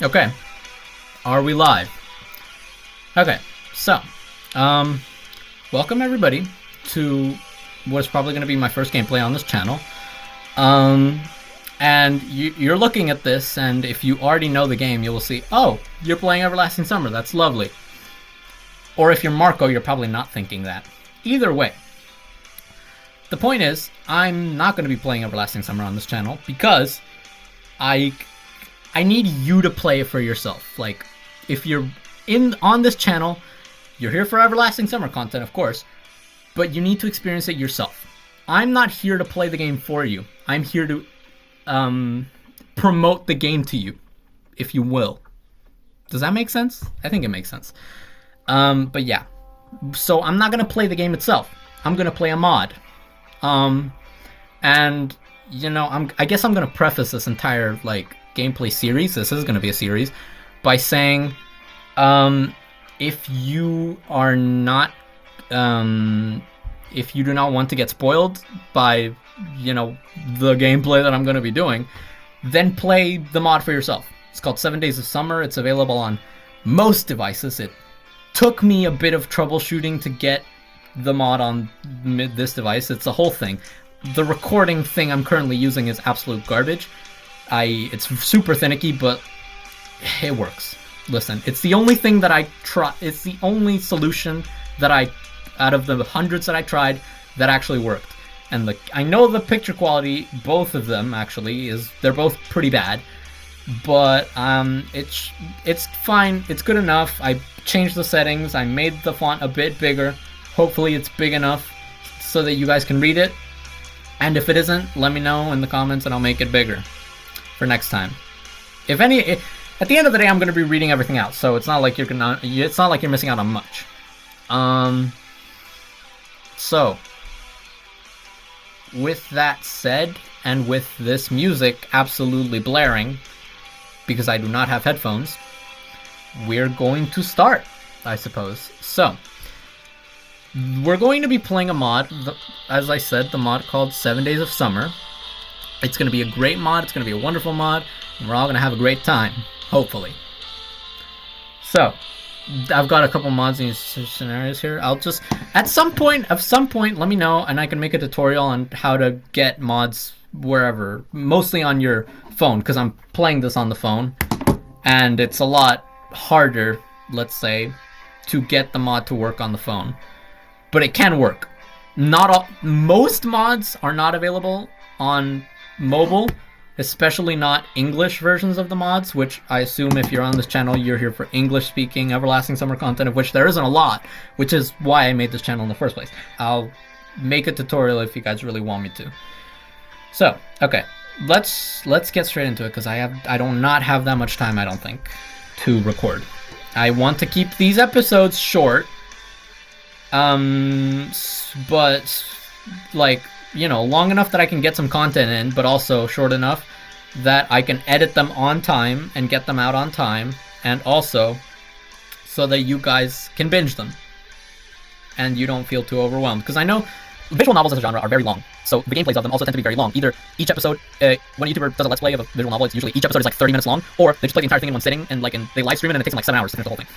Okay. Are we live? Okay, so, welcome everybody to what's probably going to be my first gameplay on this channel. And you're looking at this, and if you already know the game, you will see, oh, you're playing Everlasting Summer, that's lovely. Or if you're Marco, you're probably not thinking that. Either way, the point is, I'm not going to be playing Everlasting Summer on this channel because I need you to play it for yourself. Like, if you're on this channel, you're here for Everlasting Summer content, of course, but you need to experience it yourself. I'm not here to play the game for you. I'm here to promote the game to you, if you will. Does that make sense? I think it makes sense. But yeah, so I'm not gonna play the game itself. I'm gonna play a mod. And you know, I guess I'm gonna preface this entire like gameplay series. This is gonna be a series by saying, if you are not, if you do not want to get spoiled by, you know, the gameplay that I'm gonna be doing, then play the mod for yourself. It's called 7 Days of Summer. It's available on most devices. It took me a bit of troubleshooting to get the mod on this device. It's a whole thing. The recording thing I'm currently using is absolute garbage. It's super finicky, but it works. Listen, it's the only thing that I try. It's the only solution that out of the hundreds that I tried, that actually worked. And I know the picture quality, both of them actually, they're both pretty bad. But it's fine. It's good enough. I changed the settings. I made the font a bit bigger. Hopefully it's big enough so that you guys can read it. And if it isn't, let me know in the comments and I'll make it bigger for next time. At the end of the day, I'm going to be reading everything out, so it's not like you're missing out on much. So with that said, and with this music absolutely blaring, because I do not have headphones, we're going to start, I suppose. So, we're going to be playing a mod, as I said, the mod called 7 Days of Summer. It's going to be a great mod, it's going to be a wonderful mod, and we're all going to have a great time, hopefully. So, I've got a couple mods and scenarios here. I'll just, at some point, let me know, and I can make a tutorial on how to get mods wherever, mostly on your phone, because I'm playing this on the phone, and it's a lot harder, let's say, to get the mod to work on the phone. But it can work. Most mods are not available on mobile, especially not English versions of the mods, which I assume if you're on this channel, you're here for English-speaking Everlasting Summer content, of which there isn't a lot, which is why I made this channel in the first place. I'll make a tutorial if you guys really want me to. So, okay, let's get straight into it, because I do not have that much time, I don't think, to record. I want to keep these episodes short, but like, you know, long enough that I can get some content in, but also short enough that I can edit them on time and get them out on time, and also so that you guys can binge them and you don't feel too overwhelmed, because I know visual novels as a genre are very long, so the gameplays of them also tend to be very long. Either each episode, when a YouTuber does a let's play of a visual novel, it's usually each episode is like 30 minutes long, or they just play the entire thing in one sitting and they live stream it and it takes them like 7 hours to finish the whole thing.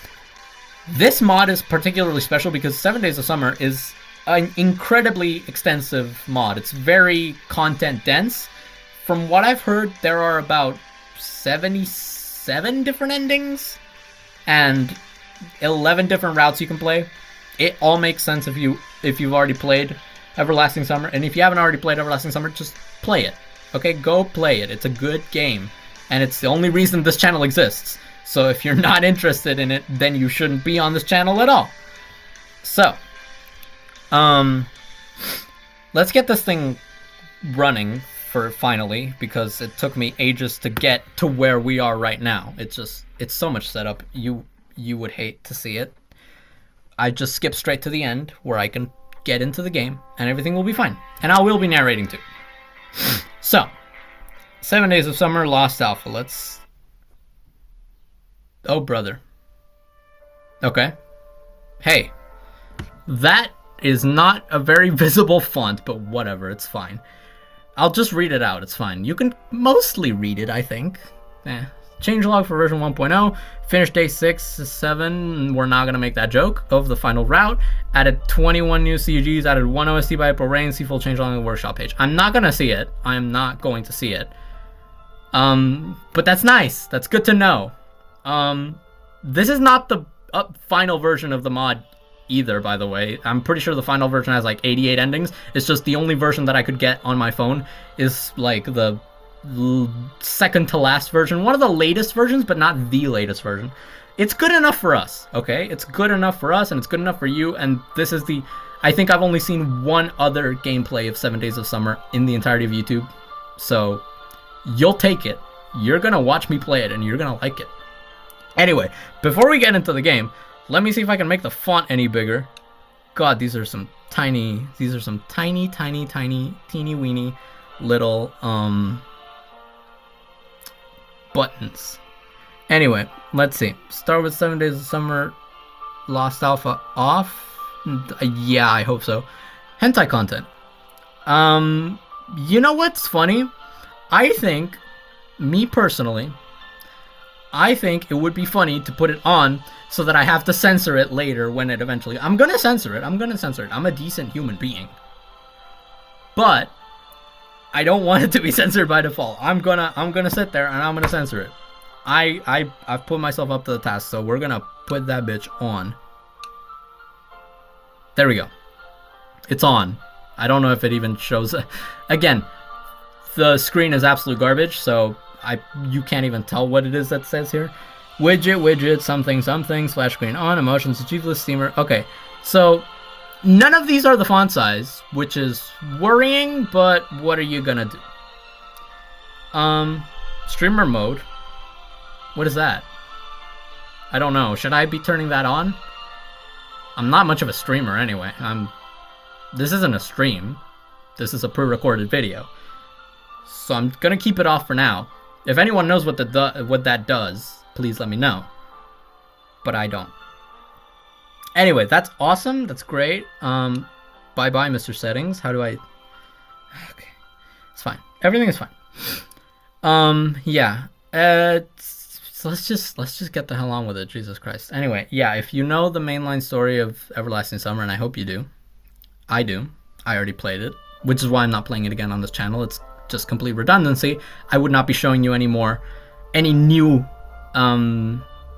This mod is particularly special because 7 Days of Summer is an incredibly extensive mod. It's very content dense. From what I've heard, there are about 77 different endings and 11 different routes you can play. It all makes sense if you've already played Everlasting Summer, and if you haven't already played Everlasting Summer, just play it. Okay, go play it. It's a good game, and it's the only reason this channel exists. So if you're not interested in it, then you shouldn't be on this channel at all. So, let's get this thing running finally, because it took me ages to get to where we are right now. It's so much setup. You would hate to see it. I just skip straight to the end where I can get into the game and everything will be fine. And I will be narrating too. So, 7 Days of Summer, Lost Alpha. Oh, brother. Okay. Hey. That is not a very visible font, but whatever, it's fine. I'll just read it out, it's fine. You can mostly read it, I think. changelog for version 1.0. Finished day 6, 7. We're not going to make that joke of the final route. Added 21 new CGs. Added 1 OST by April Rain. See full changelog on the workshop page. I'm not going to see it. I'm not going to see it. But that's nice. That's good to know. This is not the final version of the mod either, by the way. I'm pretty sure the final version has like 88 endings. It's just the only version that I could get on my phone is like the second to last version. One of the latest versions, but not the latest version. It's good enough for us, okay? It's good enough for us, and it's good enough for you, and this is the... I think I've only seen one other gameplay of 7 Days of Summer in the entirety of YouTube, so you'll take it. You're gonna watch me play it, and you're gonna like it. Anyway, before we get into the game, let me see if I can make the font any bigger. God, these are some tiny, teeny weeny little, buttons. Anyway, let's see. Start with 7 Days of Summer, Lost Alpha off. Yeah, I hope so. Hentai content. You know what's funny? I think, me personally, I think it would be funny to put it on so that I have to censor it later when it eventually... I'm gonna censor it. I'm a decent human being. But I don't want it to be censored by default. I'm gonna sit there and I'm gonna censor it. I've put myself up to the task, so we're gonna put that bitch on. There we go. It's on. I don't know if it even shows... Again, the screen is absolute garbage, so you can't even tell what it is that says here. Widget, something, splash screen on, emotions, achieveless, steamer. Okay, so none of these are the font size, which is worrying, but what are you gonna do? Streamer mode. What is that? I don't know. Should I be turning that on? I'm not much of a streamer anyway. This isn't a stream. This is a pre-recorded video. So I'm gonna keep it off for now. If anyone knows what that does, please let me know. But I don't. Anyway, that's awesome. That's great. Bye-bye, Mr. Settings. How do I... Okay. It's fine. Everything is fine. Yeah. So let's just get the hell on with it. Jesus Christ. Anyway, yeah, if you know the mainline story of Everlasting Summer, and I hope you do. I do. I already played it, which is why I'm not playing it again on this channel. It's just complete redundancy. I would not be showing you any new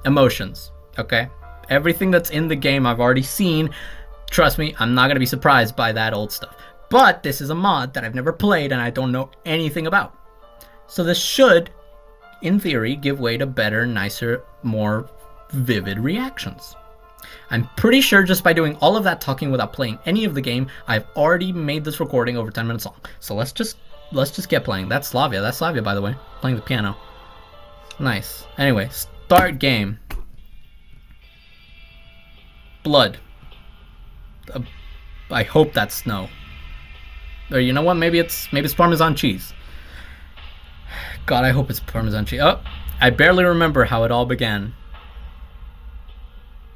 emotions, okay? Everything that's in the game I've already seen. Trust me, I'm not going to be surprised by that old stuff. But this is a mod that I've never played and I don't know anything about. So this should, in theory, give way to better, nicer, more vivid reactions. I'm pretty sure just by doing all of that talking without playing any of the game, I've already made this recording over 10 minutes long. So let's just get playing. That's Slavia. That's Slavia, by the way. Playing the piano. Nice. Anyway, start game. Blood. I hope that's snow. Or you know what? Maybe it's Parmesan cheese. God, I hope it's Parmesan cheese. Oh, I barely remember how it all began.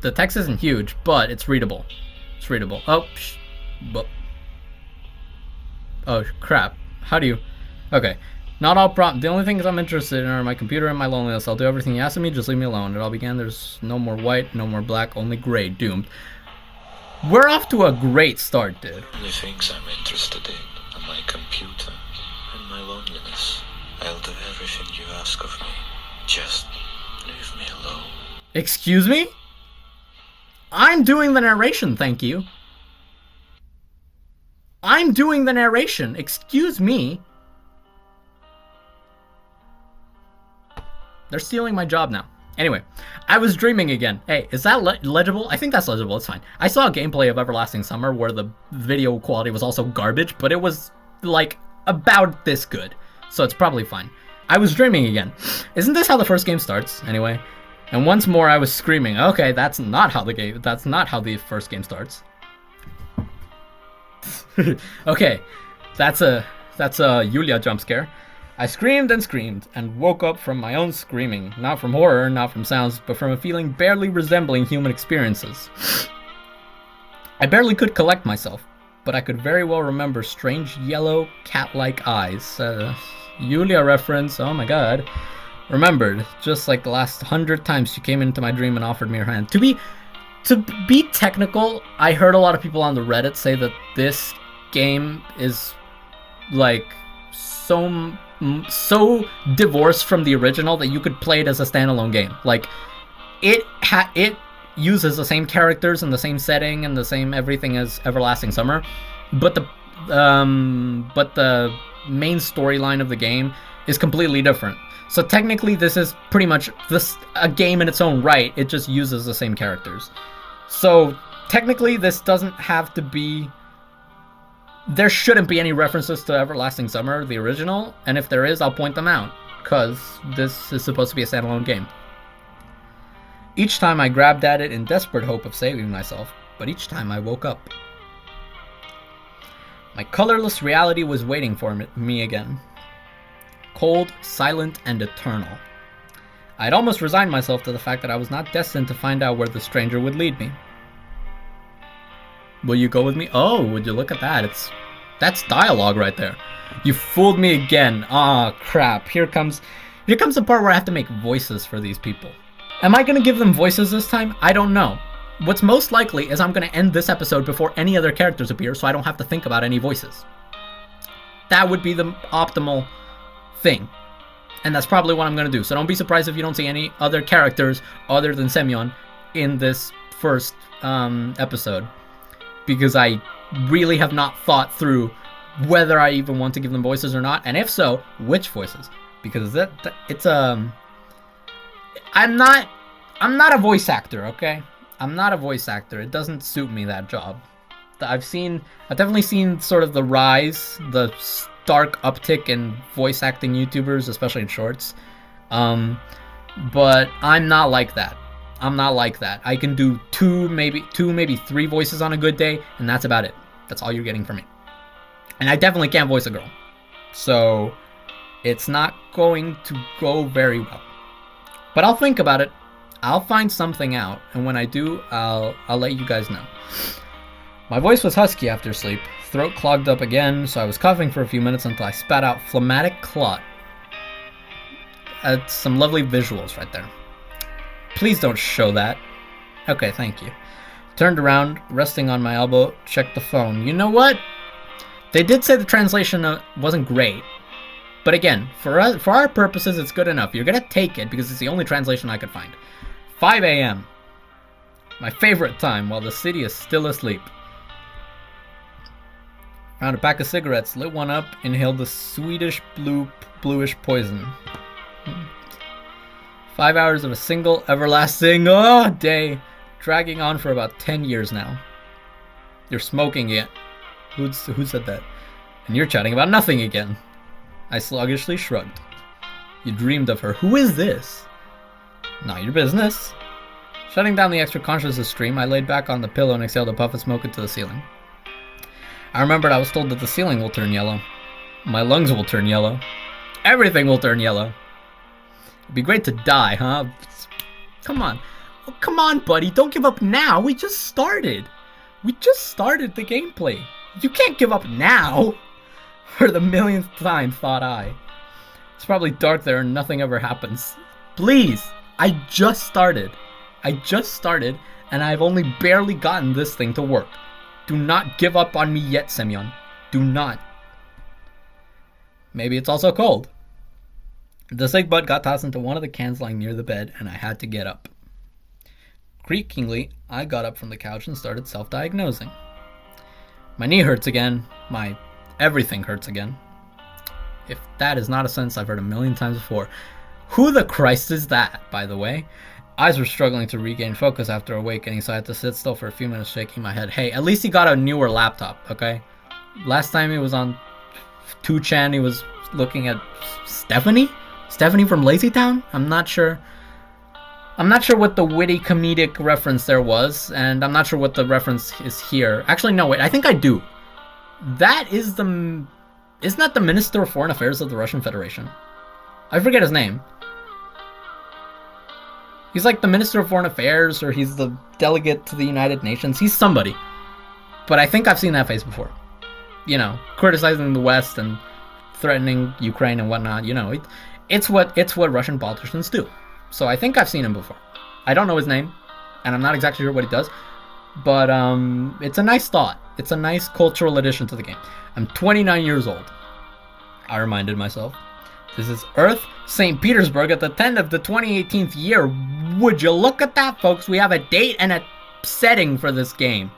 The text isn't huge, but it's readable. It's readable. Oh, oh crap. How do you... Okay. Not all The only things I'm interested in are my computer and my loneliness. I'll do everything you ask of me, just leave me alone. It all began, there's no more white, no more black, only gray. Doomed. We're off to a great start, dude. The only things I'm interested in are my computer and my loneliness. I'll do everything you ask of me. Just leave me alone. Excuse me? I'm doing the narration, thank you. I'm doing the narration. Excuse me. They're stealing my job now. Anyway, I was dreaming again. Hey, is that legible? I think that's legible. It's fine. I saw a gameplay of Everlasting Summer where the video quality was also garbage, but it was, like, about this good. So it's probably fine. I was dreaming again. Isn't this how the first game starts, anyway? And once more, I was screaming. Okay, that's not how the first game starts. Okay, that's a Yulia jump scare. I screamed and woke up from my own screaming. Not from horror, not from sounds, but from a feeling barely resembling human experiences. I barely could collect myself, but I could very well remember strange yellow cat-like eyes. Yulia reference, oh my god. remembered, just like the last 100 times you came into my dream and offered me your hand. To be technical, I heard a lot of people on the Reddit say that this game is like so divorced from the original that you could play it as a standalone game. Like it uses the same characters and the same setting and the same everything as Everlasting Summer, but the main storyline of the game is completely different. So technically this is pretty much a game in its own right. It just uses the same characters. So technically this doesn't have to be... There shouldn't be any references to Everlasting Summer, the original, and if there is, I'll point them out, because this is supposed to be a standalone game. Each time I grabbed at it in desperate hope of saving myself, but each time I woke up. My colorless reality was waiting for me again. Cold, silent, and eternal. I had almost resigned myself to the fact that I was not destined to find out where the stranger would lead me. Will you go with me? Oh, would you look at that? That's dialogue right there. You fooled me again. Aw, crap. Here comes the part where I have to make voices for these people. Am I going to give them voices this time? I don't know. What's most likely is I'm going to end this episode before any other characters appear, so I don't have to think about any voices. That would be the optimal thing. And that's probably what I'm going to do. So don't be surprised if you don't see any other characters other than Semyon in this first episode. Because I really have not thought through whether I even want to give them voices or not, and if so, which voices? Because it's I'm not a voice actor, okay? I'm not a voice actor. It doesn't suit me, that job. I've definitely seen sort of the rise, the stark uptick in voice acting YouTubers, especially in shorts. But I'm not like that. I'm not like that. I can do two, maybe three voices on a good day, and that's about it. That's all you're getting from me. And I definitely can't voice a girl. So it's not going to go very well. But I'll think about it. I'll find something out, and when I do, I'll let you guys know. My voice was husky after sleep, throat clogged up again, so I was coughing for a few minutes until I spat out phlegmatic clot. Some lovely visuals right there. Please don't show that. Okay, thank you. Turned around, resting on my elbow, checked the phone. You know what? They did say the translation wasn't great. But again, for our purposes, it's good enough. You're gonna take it because it's the only translation I could find. 5 a.m. My favorite time while the city is still asleep. Found a pack of cigarettes, lit one up, inhaled the sweetish bluish poison. 5 hours of a single everlasting day, dragging on for about 10 years now. You're smoking it. Who said that? And you're chatting about nothing again. I sluggishly shrugged. You dreamed of her. Who is this? Not your business. Shutting down the extra consciousness stream, I laid back on the pillow and exhaled a puff of smoke into the ceiling. I remembered I was told that the ceiling will turn yellow. My lungs will turn yellow. Everything will turn yellow. It'd be great to die, huh? Come on. Oh, come on, buddy. Don't give up now. We just started. We just started the gameplay. You can't give up now. For the millionth time, thought I. It's probably dark there and nothing ever happens. Please. I just started. And I've only barely gotten this thing to work. Do not give up on me yet, Semyon. Do not. Maybe it's also cold. The cig butt got tossed into one of the cans lying near the bed, and I had to get up. Creakingly, I got up from the couch and started self-diagnosing. My knee hurts again. My everything hurts again. If that is not a sentence I've heard a million times before. Who the Christ is that, by the way? Eyes were struggling to regain focus after awakening, so I had to sit still for a few minutes shaking my head. Hey, at least he got a newer laptop, okay? Last time he was on 2chan, he was looking at Stephanie? Stephanie from LazyTown? I'm not sure what the witty comedic reference there was, and I'm not sure what the reference is here. Actually, no, wait, I think I do. Isn't that the Minister of Foreign Affairs of the Russian Federation? I forget his name. He's like the Minister of Foreign Affairs, or he's the delegate to the United Nations. He's somebody. But I think I've seen that face before. You know, criticizing the West and threatening Ukraine and whatnot. You know, It's what Russian politicians do. So I think I've seen him before. I don't know his name, and I'm not exactly sure what he does, but it's a nice thought. It's a nice cultural addition to the game. I'm 29 years old. I reminded myself. This is Earth, St. Petersburg at the end of the 2018th year. Would you look at that, folks? We have a date and a setting for this game.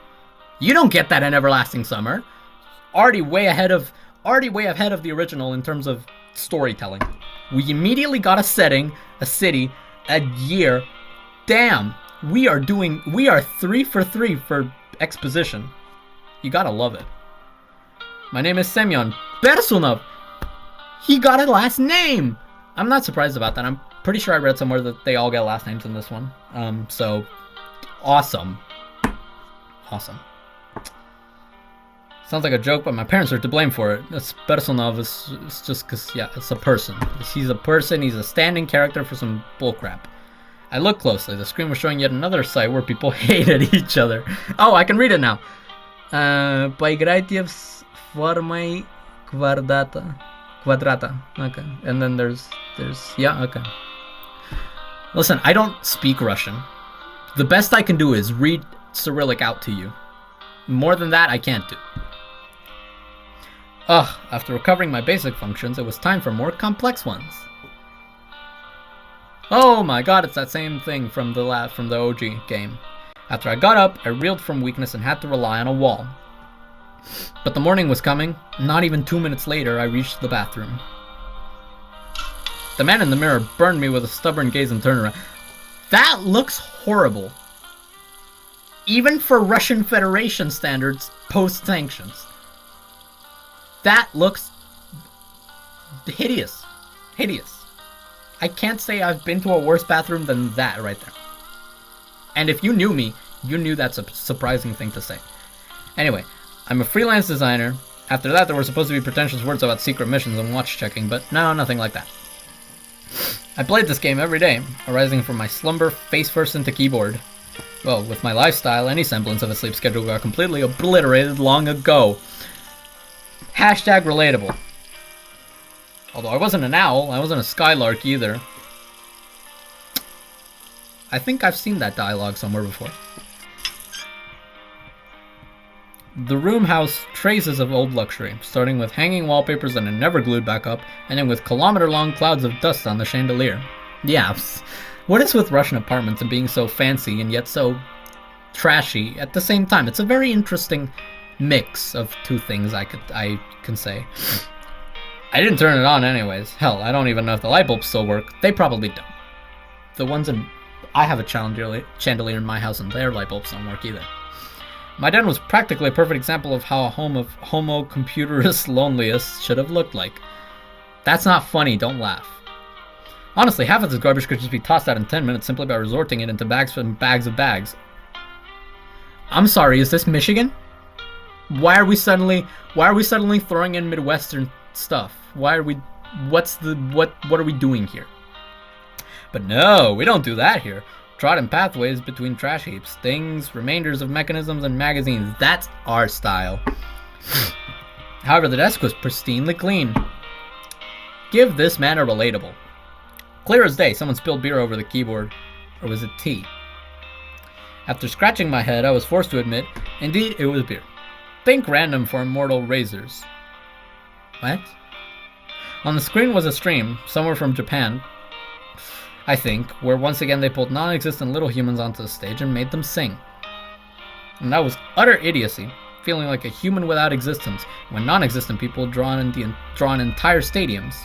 You don't get that in Everlasting Summer. Already way ahead of the original in terms of storytelling. We immediately got a setting, a city, a year. Damn, we are 3 for 3 for exposition. You gotta love it. My name is Semyon. Bersunov. He got a last name. I'm not surprised about that. I'm pretty sure I read somewhere that they all get last names in this one. So awesome. Awesome. Sounds like a joke, but my parents are to blame for it. This Bersunov is just because, yeah, it's a person. He's a person. He's a standing character for some bullcrap. I looked closely. The screen was showing yet another site where people hated each other. Oh, I can read it now. Поиграйте в формой квадрата. Okay. And then there's yeah, okay. Listen, I don't speak Russian. The best I can do is read Cyrillic out to you. More than that, I can't do. After recovering my basic functions, it was time for more complex ones. Oh my god, it's that same thing from the OG game. After I got up, I reeled from weakness and had to rely on a wall. But the morning was coming. Not even 2 minutes later, I reached the bathroom. The man in the mirror burned me with a stubborn gaze and turned around. That looks horrible. Even for Russian Federation standards, post-sanctions. That looks hideous. Hideous. I can't say I've been to a worse bathroom than that right there. And if you knew me, you knew that's a surprising thing to say. Anyway, I'm a freelance designer. After that, there were supposed to be pretentious words about secret missions and watch checking, but no, nothing like that. I played this game every day, arising from my slumber face first into keyboard. Well, with my lifestyle, any semblance of a sleep schedule got completely obliterated long ago. Hashtag relatable. Although I wasn't an owl, I wasn't a skylark either. I think I've seen that dialogue somewhere before. The room housed traces of old luxury, starting with hanging wallpapers that are never glued back up, ending with kilometer-long clouds of dust on the chandelier. Yeah, what is with Russian apartments and being so fancy and yet so trashy at the same time? It's a very interesting mix of two things I can say. I didn't turn it on anyways. Hell, I don't even know if the light bulbs still work. They probably don't. The ones in... I have a chandelier in my house and their light bulbs don't work either. My den was practically a perfect example of how a home of homo computerist loneliest should have looked like. That's not funny, don't laugh. Honestly, half of this garbage could just be tossed out in 10 minutes simply by resorting it into bags and bags of bags. I'm sorry, is this Michigan? Why are we suddenly throwing in Midwestern stuff? What are we doing here? But no, we don't do that here. Trodden pathways between trash heaps, things, remainders of mechanisms, and magazines. That's our style. However, the desk was pristinely clean. Give this man a relatable. Clear as day, someone spilled beer over the keyboard. Or was it tea? After scratching my head, I was forced to admit, indeed, it was beer. Think random for immortal razors. What? On the screen was a stream, somewhere from Japan, I think, where once again they pulled non-existent little humans onto the stage and made them sing. And that was utter idiocy, feeling like a human without existence, when non-existent people drawn entire stadiums.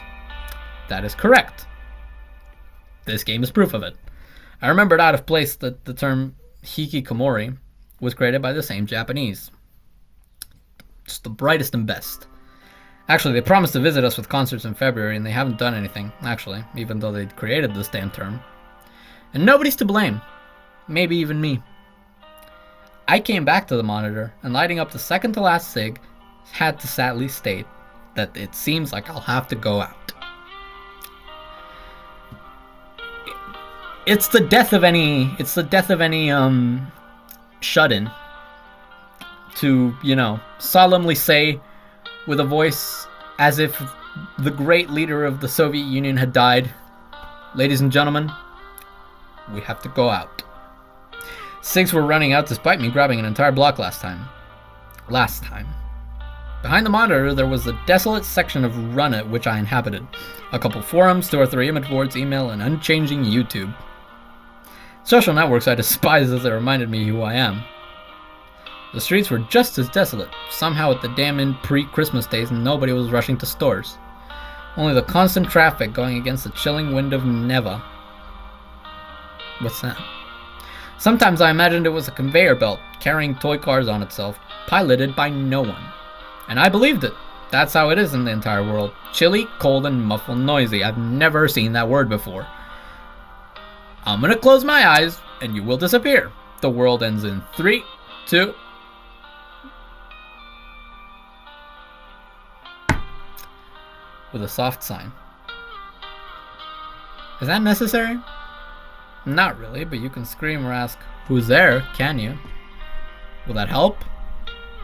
That is correct. This game is proof of it. I remembered out of place that the term hikikomori was created by the same Japanese. Just the brightest and best. Actually, they promised to visit us with concerts in February, and they haven't done anything, actually, even though they created this damn term. And nobody's to blame. Maybe even me. I came back to the monitor, and lighting up the second to last cig, had to sadly state that it seems like I'll have to go out. It's the death of any shut-in to, solemnly say with a voice as if the great leader of the Soviet Union had died. Ladies and gentlemen, we have to go out. Cigs were running out despite me grabbing an entire block last time. Behind the monitor, there was a desolate section of Runit which I inhabited. A couple forums, 2 or 3 image boards, email, and unchanging YouTube. Social networks I despise as they reminded me who I am. The streets were just as desolate. Somehow at the damn pre-Christmas days, nobody was rushing to stores. Only the constant traffic going against the chilling wind of Neva. What's that? Sometimes I imagined it was a conveyor belt, carrying toy cars on itself, piloted by no one. And I believed it. That's how it is in the entire world. Chilly, cold, and muffled noisy. I've never seen that word before. I'm gonna close my eyes, and you will disappear. The world ends in 3, 2... with a soft sign. Is that necessary? Not really, but you can scream or ask, "Who's there?" Can you? Will that help?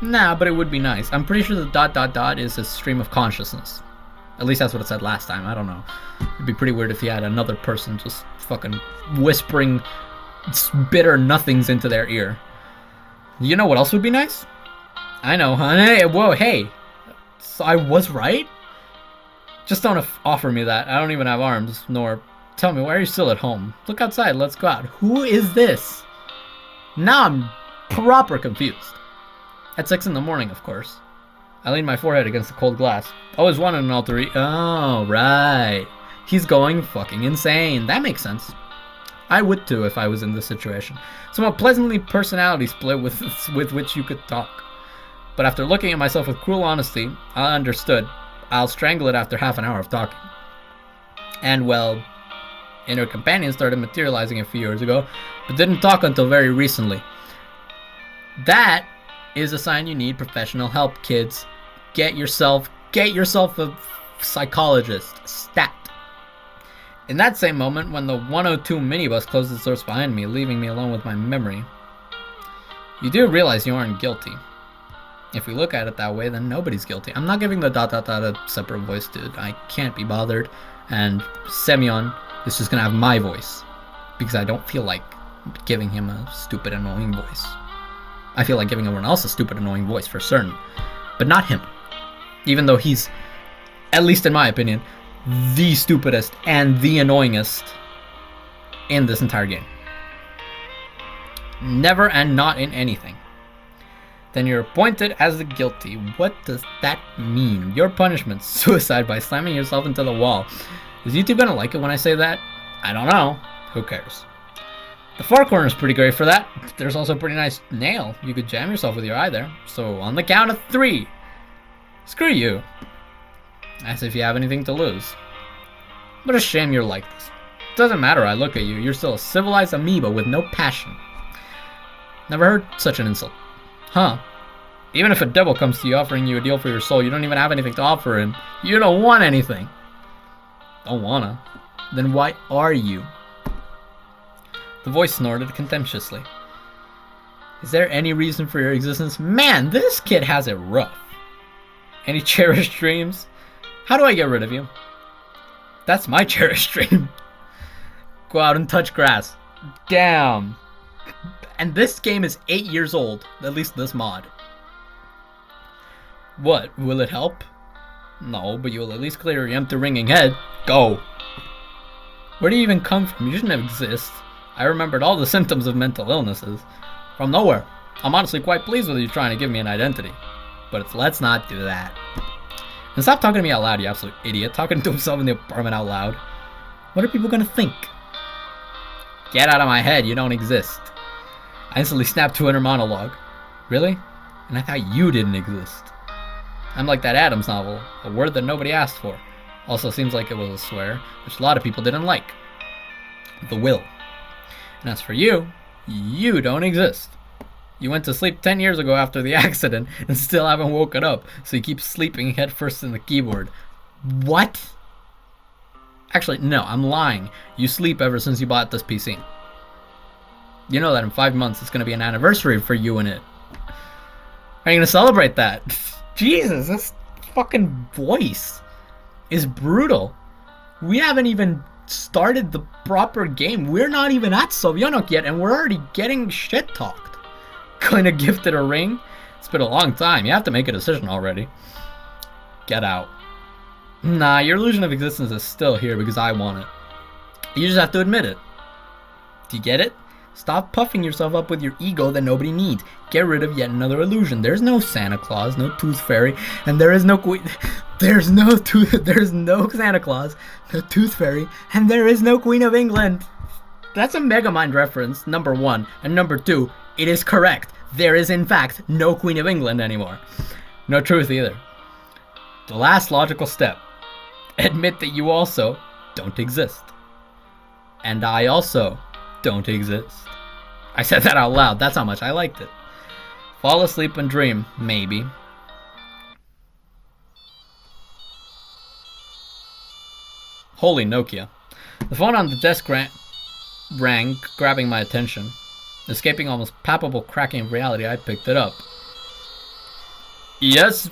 Nah, but it would be nice. I'm pretty sure the ... is a stream of consciousness. At least that's what it said last time. I don't know. It'd be pretty weird if you had another person just fucking whispering bitter nothings into their ear. You know what else would be nice? I know, huh? Hey, whoa, hey. So I was right? Just don't offer me that. I don't even have arms, nor tell me, why are you still at home? Look outside, let's go out. Who is this? Now I'm proper confused. At 6 in the morning, of course. I lean my forehead against the cold glass. Always wanted an alter ego. Oh, right. He's going fucking insane. That makes sense. I would too if I was in this situation. Somewhat pleasantly personality split with which you could talk. But after looking at myself with cruel honesty, I understood. I'll strangle it after half an hour of talking. And well, inner companion started materializing a few years ago, but didn't talk until very recently. That is a sign you need professional help, kids. Get yourself a psychologist. Stat. In that same moment, when the 102 minibus closed its doors behind me, leaving me alone with my memory, you do realize you aren't guilty. If we look at it that way, then nobody's guilty. I'm not giving the ... a separate voice, dude. I can't be bothered. And Semyon is just gonna have my voice. Because I don't feel like giving him a stupid, annoying voice. I feel like giving everyone else a stupid, annoying voice for certain. But not him. Even though he's, at least in my opinion, the stupidest and the annoyingest in this entire game. Never and not in anything. Then you're appointed as the guilty. What does that mean? Your punishment, suicide by slamming yourself into the wall. Is YouTube gonna like it when I say that? I don't know. Who cares? The far corner is pretty great for that. There's also a pretty nice nail. You could jam yourself with your eye there. So on the count of 3. Screw you. As if you have anything to lose. What a shame you're like this. Doesn't matter, I look at you. You're still a civilized amoeba with no passion. Never heard such an insult. Huh. Even if a devil comes to you offering you a deal for your soul, you don't even have anything to offer him. You don't want anything. Don't wanna. Then why are you? The voice snorted contemptuously. Is there any reason for your existence? Man, this kid has it rough. Any cherished dreams? How do I get rid of you? That's my cherished dream. Go out and touch grass. Damn. And this game is 8 years old, at least this mod. What, will it help? No, but you will at least clear your empty ringing head. Go. Where do you even come from? You shouldn't exist. I remembered all the symptoms of mental illnesses. From nowhere. I'm honestly quite pleased with you trying to give me an identity. But let's not do that. And stop talking to me out loud, you absolute idiot. Talking to himself in the apartment out loud. What are people gonna think? Get out of my head, you don't exist. I instantly snapped to inner monologue. Really? And I thought you didn't exist. I'm like that Adams novel, a word that nobody asked for. Also seems like it was a swear, which a lot of people didn't like. The will. And as for you, you don't exist. You went to sleep 10 years ago after the accident and still haven't woken up, so you keep sleeping headfirst in the keyboard. What? Actually, no, I'm lying. You sleep ever since you bought this PC. You know that in 5 months it's going to be an anniversary for you and it. Are you going to celebrate that? Jesus, this fucking voice. is brutal. We haven't even started the proper game. We're not even at Semyoned yet, and we're already getting shit talked. Kinda gifted a ring? It's been a long time. You have to make a decision already. Get out. Nah, your illusion of existence is still here because I want it. You just have to admit it. Do you get it? Stop puffing yourself up with your ego that nobody needs. Get rid of yet another illusion. There's no Santa Claus, no Tooth Fairy, and there is no there's no Santa Claus, no Tooth Fairy, and there is no Queen of England. That's a Megamind reference, number 1. And number 2, it is correct. There is in fact no Queen of England anymore. No truth either. The last logical step. Admit that you also don't exist. And I also don't exist. I said that out loud. That's how much I liked it. Fall asleep and dream, maybe. Holy Nokia. The phone on the desk rang, grabbing my attention. Escaping almost palpable cracking of reality, I picked it up. Yes.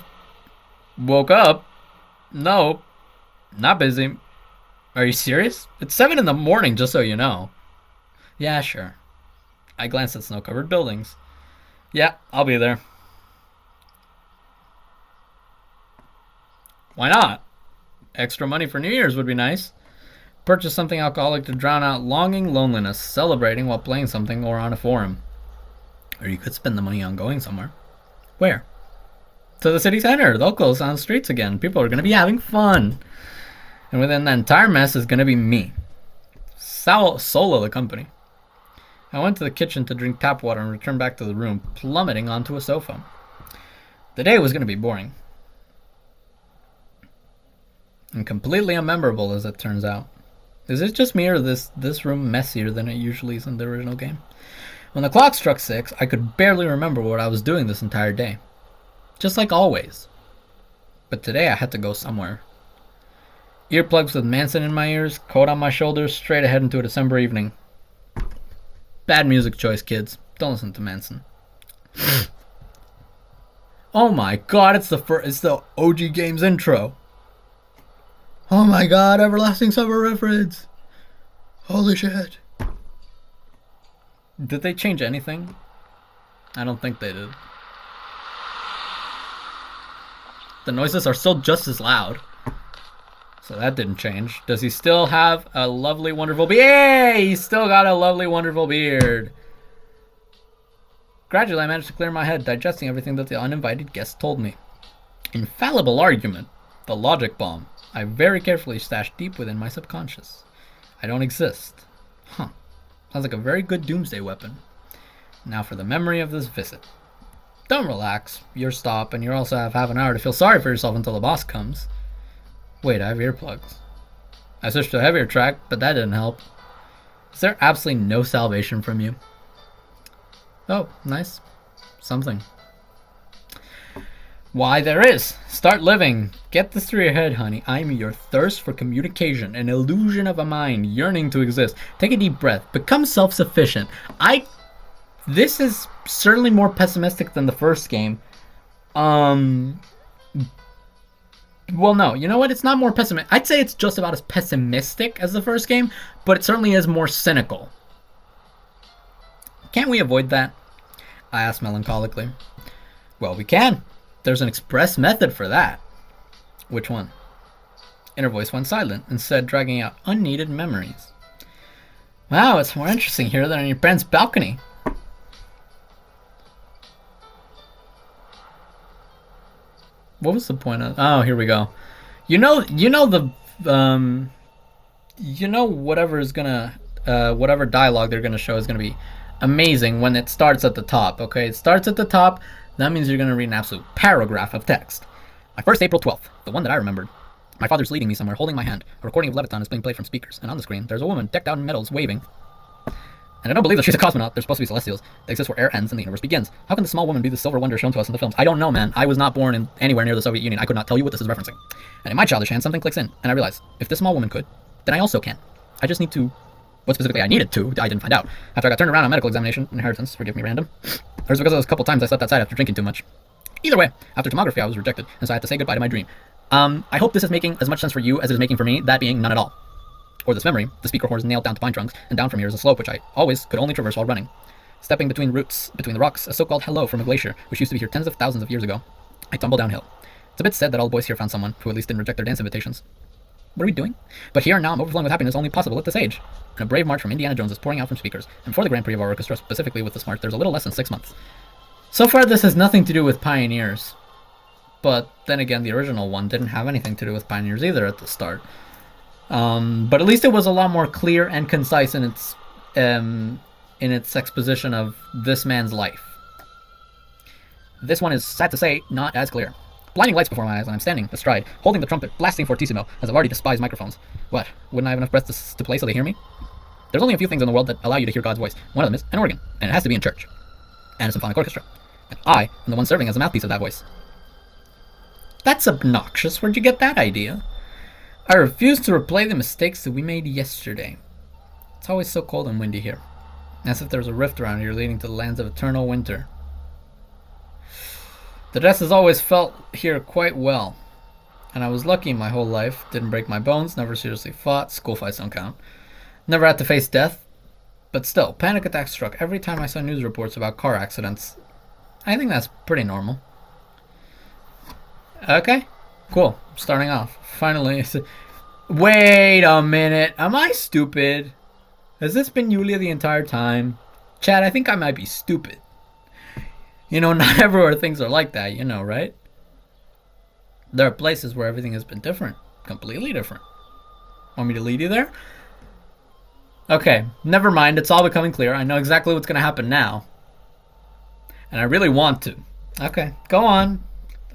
Woke up? No. Not busy. Are you serious? It's 7 in the morning, just so you know. Yeah, sure. I glanced at snow-covered buildings. Yeah, I'll be there. Why not? Extra money for New Year's would be nice. Purchase something alcoholic to drown out longing, loneliness, celebrating while playing something or on a forum. Or you could spend the money on going somewhere. Where? To the city center. They'll close on the streets again. People are going to be having fun. And within that entire mess is going to be me. Solo the company. I went to the kitchen to drink tap water and returned back to the room, plummeting onto a sofa. The day was going to be boring. And completely unmemorable, as it turns out. Is it just me, or this room messier than it usually is in the original game? When the clock struck 6, I could barely remember what I was doing this entire day. Just like always. But today I had to go somewhere. Earplugs with Manson in my ears, coat on my shoulders, straight ahead into a December evening. Bad music choice, kids. Don't listen to Manson. Oh my god, it's the OG Games intro. Oh my god, Everlasting Summer reference. Holy shit. Did they change anything? I don't think they did. The noises are still just as loud. So that didn't change. Does he still have a lovely, wonderful beard? Yay! He's still got a lovely, wonderful beard. Gradually, I managed to clear my head, digesting everything that the uninvited guest told me. Infallible argument. The logic bomb. I very carefully stashed deep within my subconscious. I don't exist. Huh. Sounds like a very good doomsday weapon. Now for the memory of this visit. Don't relax. You're stop, and you also have half an hour to feel sorry for yourself until the boss comes. Wait, I have earplugs. I switched to a heavier track, but that didn't help. Is there absolutely no salvation from you? Oh, nice. Something. Why, there is. Start living. Get this through your head, honey. I'm your thirst for communication, an illusion of a mind yearning to exist. Take a deep breath. Become self-sufficient. This is certainly more pessimistic than the first game. Well, no. You know what? It's not more pessimistic. I'd say it's just about as pessimistic as the first game, but it certainly is more cynical. Can't we avoid that? I asked melancholically. Well, we can. There's an express method for that. Which one? Inner voice went silent, instead dragging out unneeded memories. Wow, it's more interesting here than on your parents' balcony. What was the point of... Oh, here we go. Whatever is gonna... whatever dialogue they're gonna show is gonna be amazing when it starts at the top, okay? It starts at the top, that means you're gonna read an absolute paragraph of text. My first April 12th, the one that I remembered. My father's leading me somewhere, holding my hand. A recording of Leviton is being played from speakers, and on the screen, there's a woman decked out in medals, waving. And I don't believe that she's a cosmonaut. They're supposed to be celestials. They exist where air ends and the universe begins. How can the small woman be the silver wonder shown to us in the films? I don't know, man. I was not born in anywhere near the Soviet Union. I could not tell you what this is referencing. And in my childish hand, something clicks in, and I realize, if this small woman could, then I also can. I just need to... What specifically I needed to, I didn't find out. After I got turned around on medical examination, inheritance, forgive me, random. It was because of those couple times I slept outside after drinking too much. Either way, after tomography I was rejected, and so I had to say goodbye to my dream. I hope this is making as much sense for you as it is making for me, that being none at all. Or this memory, the speaker horns nailed down to pine trunks, and down from here is a slope which I always could only traverse while running. Stepping between roots, between the rocks, a so-called hello from a glacier, which used to be here tens of thousands of years ago, I tumble downhill. It's a bit sad that all the boys here found someone who at least didn't reject their dance invitations. What are we doing? But here and now I'm overflowing with happiness only possible at this age. And a brave march from Indiana Jones is pouring out from speakers, and before the Grand Prix of our orchestra, specifically with this march, there's a little less than 6 months. So far this has nothing to do with pioneers. But then again, the original one didn't have anything to do with pioneers either at the start. But at least it was a lot more clear and concise in its exposition of this man's life. This one is, sad to say, not as clear. Blinding lights before my eyes, and I'm standing astride, holding the trumpet, blasting fortissimo, as I've already despised microphones. What? Wouldn't I have enough breath to play so they hear me? There's only a few things in the world that allow you to hear God's voice. One of them is an organ, and it has to be in church. And a symphonic orchestra. And I am the one serving as the mouthpiece of that voice. That's obnoxious. Where'd you get that idea? I refuse to replay the mistakes that we made yesterday. It's always so cold and windy here. As if there's a rift around here leading to the lands of eternal winter. The death has always felt here quite well. And I was lucky my whole life. Didn't break my bones, never seriously fought. School fights don't count. Never had to face death. But still, panic attacks struck every time I saw news reports about car accidents. I think that's pretty normal. Okay, cool. Starting off. Finally. Wait a minute. Am I stupid? Has this been Yulia the entire time? Chad, I think I might be stupid. You know, not everywhere things are like that, you know, right? There are places where everything has been different. Completely different. Want me to lead you there? Okay, never mind. It's all becoming clear. I know exactly what's going to happen now. And I really want to. Okay, go on.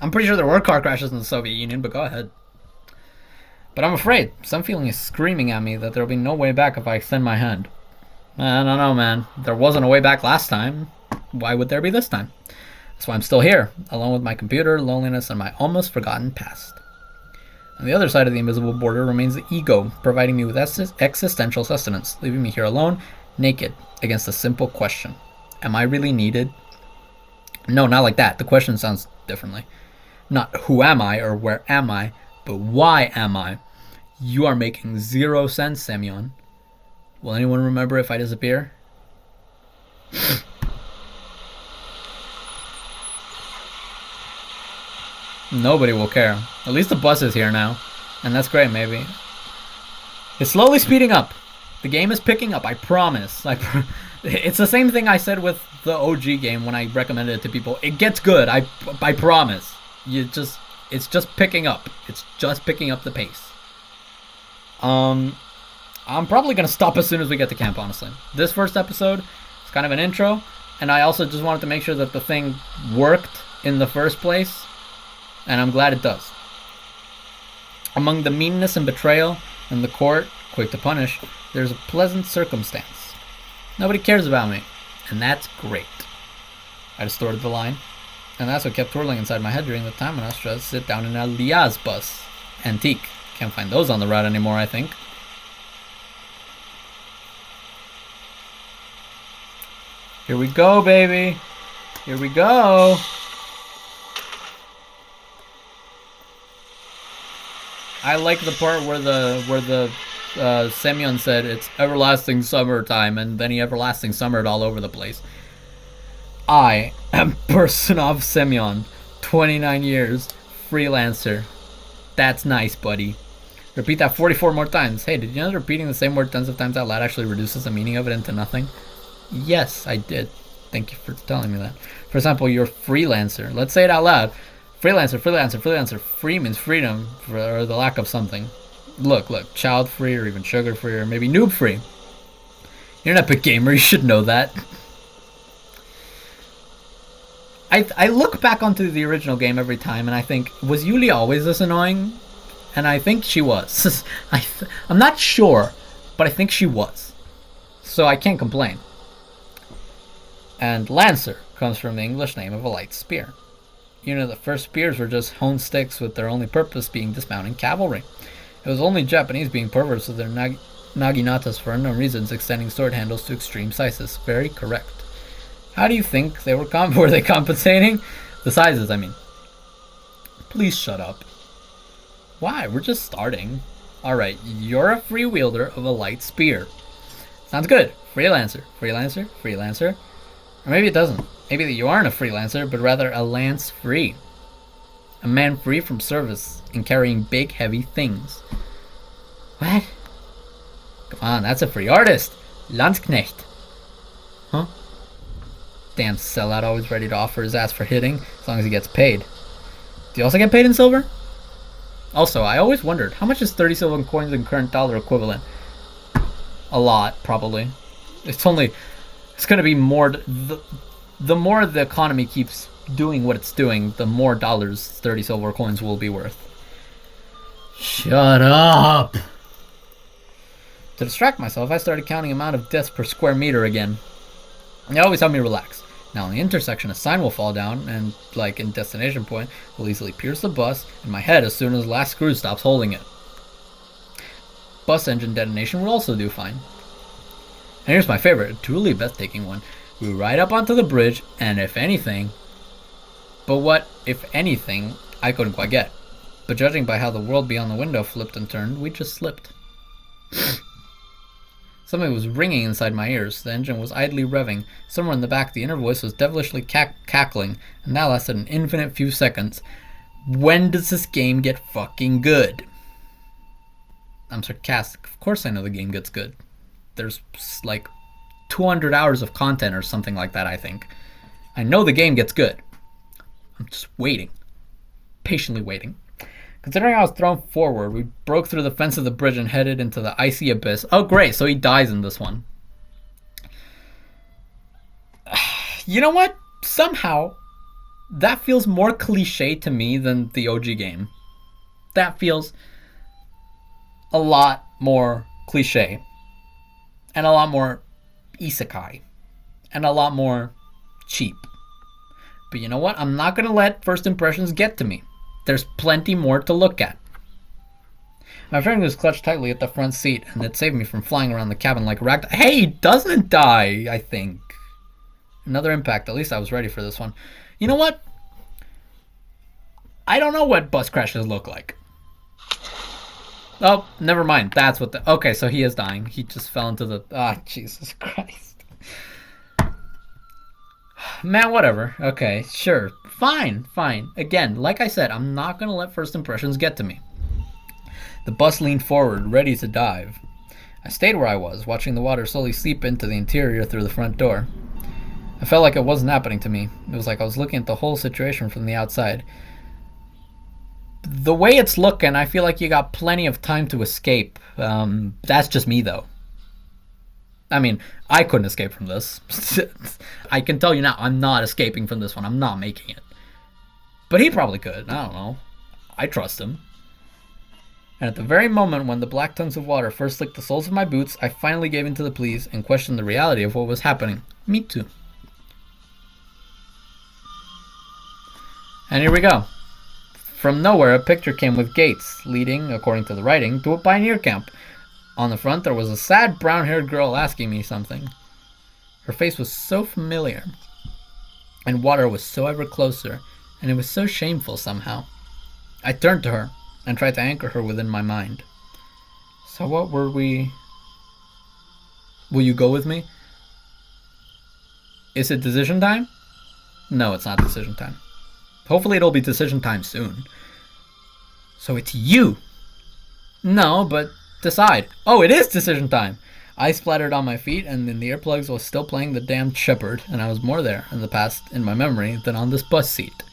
I'm pretty sure there were car crashes in the Soviet Union, but go ahead. But I'm afraid. Some feeling is screaming at me that there'll be no way back if I extend my hand. I don't know, man. There wasn't a way back last time. Why would there be this time? That's why I'm still here, alone with my computer, loneliness, and my almost forgotten past. On the other side of the invisible border remains the ego, providing me with existential sustenance, leaving me here alone, naked, against a simple question. Am I really needed? No, not like that. The question sounds differently. Not who am I or where am I, but why am I? You are making zero sense, Semyon. Will anyone remember if I disappear? Nobody will care. At least the bus is here now. And that's great, maybe. It's slowly speeding up. The game is picking up, I promise. It's the same thing I said with the OG game when I recommended it to people. It gets good, I promise. It's just picking up. It's just picking up the pace. I'm probably going to stop as soon as we get to camp, honestly. This first episode is kind of an intro, and I also just wanted to make sure that the thing worked in the first place, and I'm glad it does. Among the meanness and betrayal in the court, quick to punish, there's a pleasant circumstance. Nobody cares about me, and that's great. I distorted the line, and that's what kept twirling inside my head during the time when I was trying to sit down in a Liaz bus. Antique. Can't find those on the route anymore, I think. Here we go, baby. Here we go. I like the part where the Semyon said it's everlasting summertime, and then he everlasting summered all over the place. I am Personov Semyon, 29 years, freelancer. That's nice, buddy. Repeat that 44 more times. Hey, did you know that repeating the same word tens of times out loud actually reduces the meaning of it into nothing? Yes, I did. Thank you for telling me that. For example, you're freelancer. Let's say it out loud. Freelancer, freelancer, freelancer. Free means freedom, or the lack of something. Look, child-free, or even sugar-free, or maybe noob-free. You're an epic gamer, you should know that. I look back onto the original game every time, and I think, was Yulia always this annoying? And I think she was. I'm not sure, but I think she was. So I can't complain. And Lancer comes from the English name of a light spear. You know, the first spears were just honed sticks with their only purpose being dismounting cavalry. It was only Japanese being perverts with their naginatas for unknown reasons extending sword handles to extreme sizes. Very correct. How do you think they were were they compensating? The sizes, I mean. Please shut up. Why? We're just starting. Alright, you're a free wielder of a light spear. Sounds good. Freelancer. Freelancer. Freelancer. Or maybe it doesn't. Maybe you aren't a freelancer, but rather a lance free. A man free from service and carrying big, heavy things. What? Come on, that's a free artist. Landsknecht. Huh? Damn sellout, always ready to offer his ass for hitting, as long as he gets paid. Do you also get paid in silver? Also, I always wondered, how much is 30 silver coins in current dollar equivalent? A lot, probably. It's gonna be more, the more the economy keeps doing what it's doing, the more dollars 30 silver coins will be worth. Shut up! To distract myself, I started counting amount of deaths per square meter again. It always helped me relax. Now in the intersection, a sign will fall down, and, like in destination point, will easily pierce the bus in my head as soon as the last screw stops holding it. Bus engine detonation will also do fine. And here's my favorite, a truly breathtaking one. We ride up onto the bridge, and if anything... But what, if anything, I couldn't quite get. But judging by how the world beyond the window flipped and turned, we just slipped. Something was ringing inside my ears. The engine was idly revving. Somewhere in the back, the inner voice was devilishly cackling, and that lasted an infinite few seconds. When does this game get fucking good? I'm sarcastic. Of course I know the game gets good. There's like 200 hours of content or something like that, I think. I know the game gets good. I'm just waiting. Patiently waiting. Considering I was thrown forward, we broke through the fence of the bridge and headed into the icy abyss. Oh, great, so he dies in this one. You know what? Somehow, that feels more cliche to me than the OG game. That feels a lot more cliche. And a lot more isekai. And a lot more cheap. But you know what? I'm not going to let first impressions get to me. There's plenty more to look at. My friend was clutched tightly at the front seat, and it saved me from flying around the cabin like a rag. Hey, he doesn't die, I think. Another impact. At least I was ready for this one. You know what? I don't know what bus crashes look like. Oh, never mind. That's what the... Okay, so he is dying. He just fell into the... Ah, Jesus Christ. Man, whatever. Okay, sure. Fine. Again, like I said, I'm not going to let first impressions get to me. The bus leaned forward, ready to dive. I stayed where I was, watching the water slowly seep into the interior through the front door. I felt like it wasn't happening to me. It was like I was looking at the whole situation from the outside. The way it's looking, I feel like you got plenty of time to escape. That's just me, though. I mean, I couldn't escape from this. I can tell you now, I'm not escaping from this one. I'm not making it. But he probably could. I don't know. I trust him. And at the very moment when the black tongues of water first licked the soles of my boots, I finally gave in to the pleas and questioned the reality of what was happening. Me too. And here we go. From nowhere, a picture came with gates, leading, according to the writing, to a pioneer camp. On the front, there was a sad brown-haired girl asking me something. Her face was so familiar, and water was so ever closer, and it was so shameful somehow. I turned to her and tried to anchor her within my mind. So what were we... Will you go with me? Is it decision time? No, it's not decision time. Hopefully it'll be decision time soon. So it's you. No, but decide. Oh, it is decision time. I splattered on my feet, and in the earplugs was still playing the damned shepherd, and I was more there in the past, in my memory, than on this bus seat.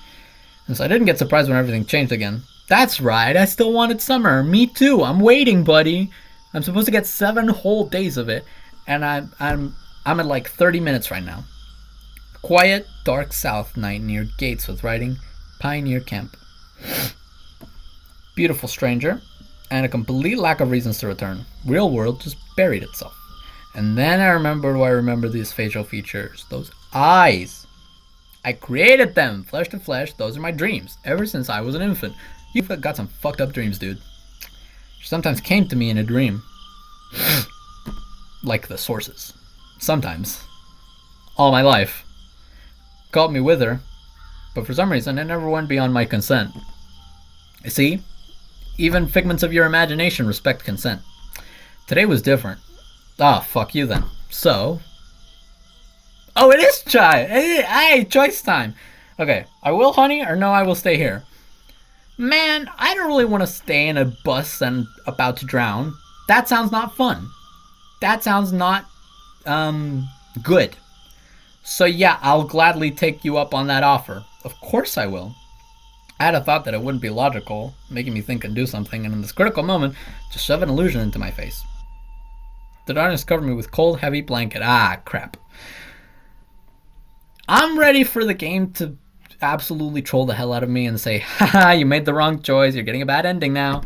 And so I didn't get surprised when everything changed again. That's right, I still wanted summer. Me too. I'm waiting, buddy. I'm supposed to get 7 whole days of it, and I'm at like 30 minutes right now. Quiet, dark south night near gates with writing, Pioneer Camp. Beautiful stranger, and a complete lack of reasons to return. Real world just buried itself. And then I remembered why I remember these facial features. Those eyes. I created them, flesh to flesh. Those are my dreams, ever since I was an infant. You've got some fucked up dreams, dude. She sometimes came to me in a dream. Like the sources. Sometimes. All my life. Caught me with her, but for some reason it never went beyond my consent. You see, Even figments of your imagination respect consent. Today was different. Ah, fuck you then. So... Oh, it is chai! Hey, choice time! Okay, I will honey or no, I will stay here. Man, I don't really want to stay in a bus and about to drown. That sounds not fun. That sounds not, good. So yeah, I'll gladly take you up on that offer. Of course I will. I had a thought that it wouldn't be logical, making me think and do something, and in this critical moment, just shove an illusion into my face. The darkness covered me with cold, heavy blanket. Ah, crap. I'm ready for the game to absolutely troll the hell out of me and say, haha, you made the wrong choice, you're getting a bad ending now.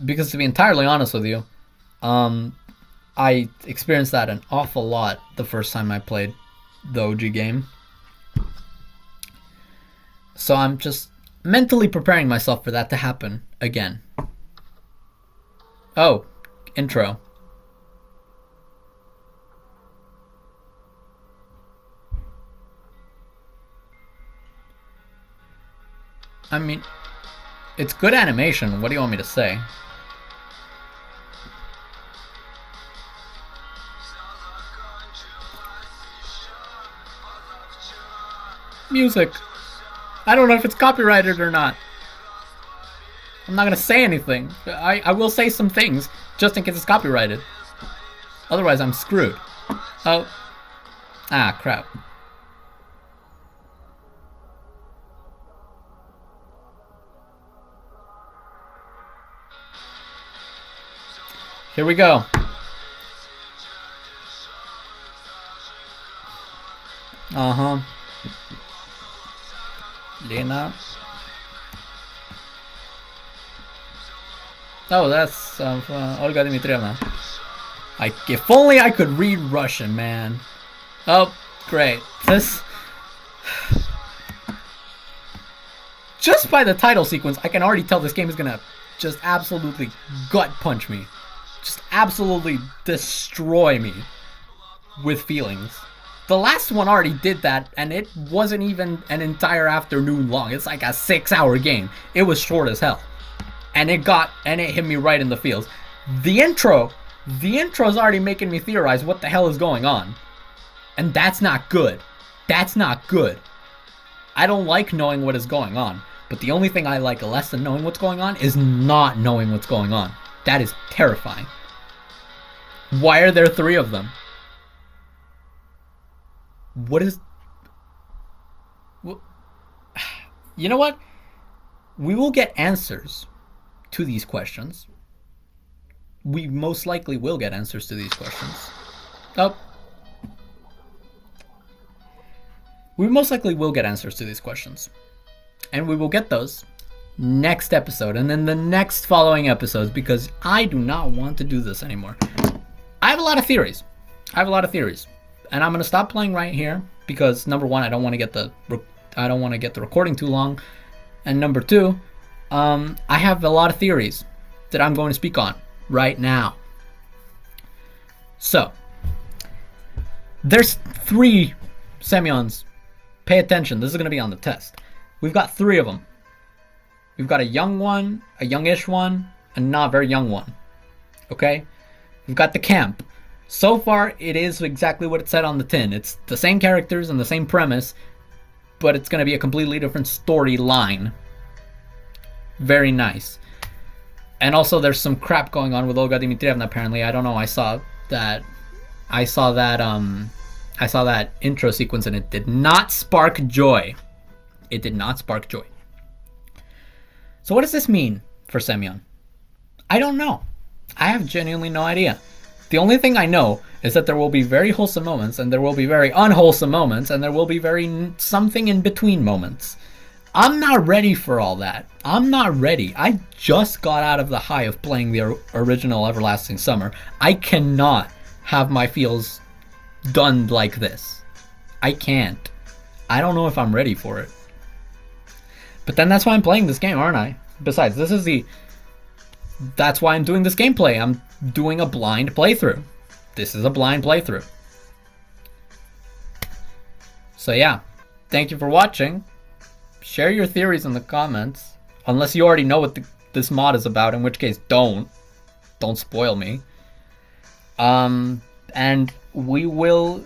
Because to be entirely honest with you, I experienced that an awful lot the first time I played the OG game. So I'm just mentally preparing myself for that to happen again. Oh, intro. I mean, it's good animation. What do you want me to say? Music. I don't know if it's copyrighted or not. I'm not gonna say anything. I will say some things, just in case it's copyrighted. Otherwise, I'm screwed. Oh. Ah, crap. Here we go. Uh-huh. Lena. Oh, that's Olga Dmitrievna. If only I could read Russian, man. Oh, great. This... Just by the title sequence, I can already tell this game is gonna just absolutely gut punch me. Just absolutely destroy me with feelings. The last one already did that, and it wasn't even an entire afternoon long. It's like a 6-hour game. It was short as hell. And it hit me right in the feels. The intro's already making me theorize what the hell is going on. And that's not good. That's not good. I don't like knowing what is going on. But the only thing I like less than knowing what's going on is not knowing what's going on. That is terrifying. Why are there 3 of them? What is... You know what? We will get answers to these questions. We most likely will get answers to these questions. Oh. We most likely will get answers to these questions. And we will get those next episode and then the next following episodes, because I do not want to do this anymore. I have a lot of theories. And I'm going to stop playing right here because number 1, I don't want to get the recording too long. And number 2, I have a lot of theories that I'm going to speak on right now. So, there's 3 Semyons. Pay attention, this is going to be on the test. We've got 3 of them. We've got a young one, a youngish one, a not very young one. Okay? We've got the camp. So far, it is exactly what it said on the tin. It's the same characters and the same premise, but it's going to be a completely different storyline. Very nice. And also, there's some crap going on with Olga Dmitrievna, apparently. I don't know, I saw that intro sequence, and it did not spark joy. It did not spark joy. So what does this mean for Semyon? I don't know. I have genuinely no idea. The only thing I know is that there will be very wholesome moments, and there will be very unwholesome moments, and there will be very something in between moments. I'm not ready for all that. I'm not ready. I just got out of the high of playing the original Everlasting Summer. I cannot have my feels done like this. I can't. I don't know if I'm ready for it. But then that's why I'm playing this game, aren't I? Besides, that's why I'm doing this gameplay. I'm doing a blind playthrough. This is a blind playthrough. So yeah, thank you for watching. Share your theories in the comments. Unless you already know what the this mod is about, in which case don't spoil me. And we will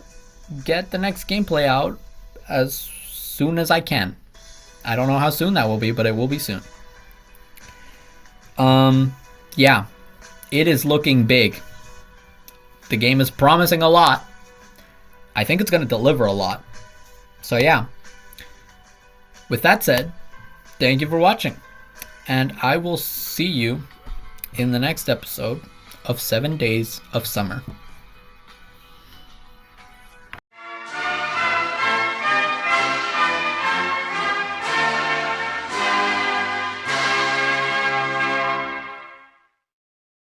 get the next gameplay out as soon as I can. I don't know how soon that will be, but it will be soon. Yeah, it is looking big. The game is promising a lot. I think it's going to deliver a lot. So yeah. With that said, thank you for watching. And I will see you in the next episode of 7 Days of Summer.